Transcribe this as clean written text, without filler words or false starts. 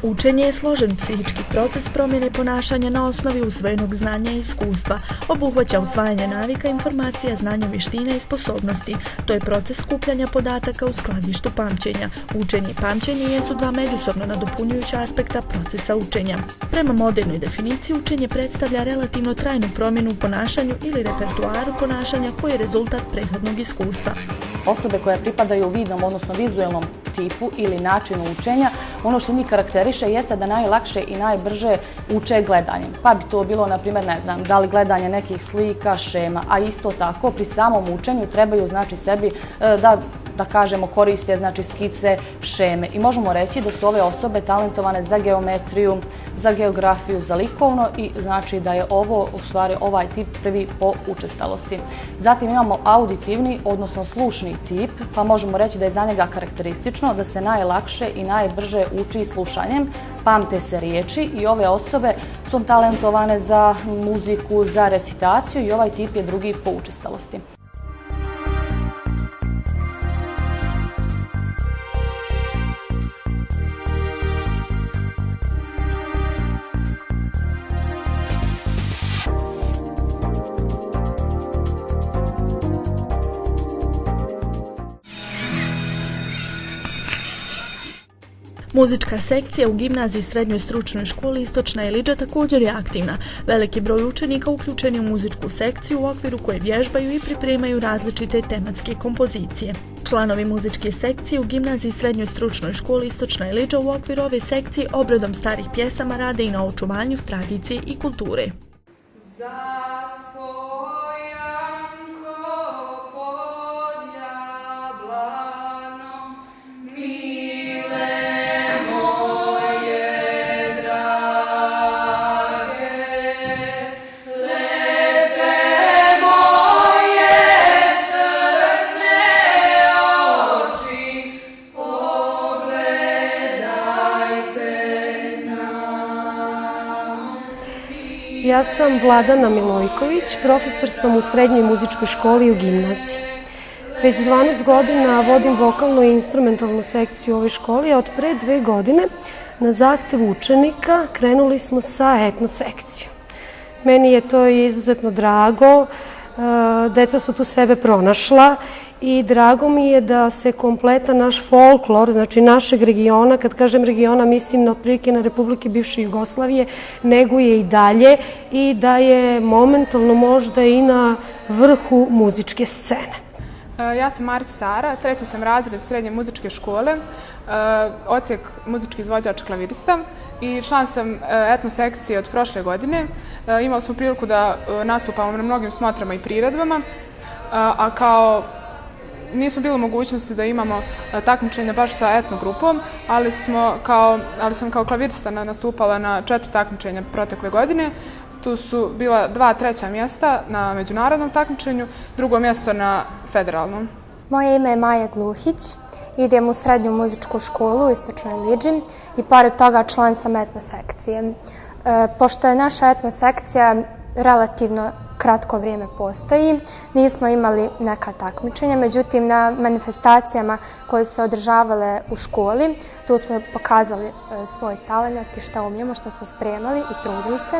Učenje je složen psihički proces promjene ponašanja na osnovi usvojenog znanja i iskustva. Obuhvaća usvajanje navika, informacija, znanja, vještina i sposobnosti. To je proces skupljanja podataka u skladištu pamćenja. Učenje i pamćenje jesu dva međusobno nadopunjujuća aspekta procesa učenja. Prema modernoj definiciji, učenje predstavlja relativno trajnu promjenu u ponašanju ili repertuaru ponašanja koji je rezultat prethodnog iskustva. Osobe koje pripadaju vidnom, odnosno vizualnom tipu ili načinu učenja, ono što njih karakteriše jeste da najlakše i najbrže uče gledanjem. Pa bi to bilo, na primjer, ne znam, da li gledanje nekih slika, šema, a isto tako pri samom učenju trebaju sebi da kažemo koriste skice, šeme. I možemo reći da su ove osobe talentovane za geometriju, za geografiju, za likovno i znači da je ovo u stvari ovaj tip prvi po učestalosti. Zatim imamo auditivni, odnosno slušni tip, pa možemo reći da je za njega karakteristično da se najlakše i najbrže uči slušanjem, pamte se riječi i ove osobe su talentovane za muziku, za recitaciju i ovaj tip je drugi po učestalosti. Muzička sekcija u gimnaziji Srednjoj stručnoj školi Istočna Iliđa također je aktivna. Veliki broj učenika uključen je u muzičku sekciju u okviru koje vježbaju i pripremaju različite tematske kompozicije. Članovi muzičke sekcije u gimnaziji Srednjoj stručnoj školi Istočna Iliđa u okviru ove sekcije obradom starih pjesama rade i na očuvanju tradicije i kulture. Ja sam Vladana Milojković, profesor sam u Srednjoj muzičkoj školi i u gimnaziji. Već 12 godina vodim vokalnu i instrumentalnu sekciju u ovoj školi, a od pre 2 godine na zahtev učenika krenuli smo sa etno sekcijom. Meni je to izuzetno drago, deca su tu sebe pronašla i drago mi je da se kompletan naš folklor, znači našeg regiona, kad kažem regiona mislim na otprilike na Republike bivše Jugoslavije, neguje i dalje i da je momentalno možda i na vrhu muzičke scene. Ja sam Marić Sara, 3. sam razred Srednje muzičke škole, odsjek muzički izvođač klavirista i član sam etno sekcije od prošle godine. Imali smo priliku da nastupamo na mnogim smotrama i priredbama, a kao nismo bili u mogućnosti da imamo takmičenja baš sa etno grupom, ali sam kao klavirista nastupala na 4 takmičenja protekle godine. Tu su bila 2 treća mjesta na međunarodnom takmičenju, drugo mjesto na federalnom. Moje ime je Maja Gluhić, idem u Srednju muzičku školu u Istočnoj Iliđi i pored toga član sam etno sekcije. Pošto je naša etno sekcija relativno kratko vrijeme postoji, nismo imali neka takmičenja, međutim na manifestacijama koje su se održavale u školi, tu smo pokazali svoj talent i šta umijemo, šta smo spremali i trudili se.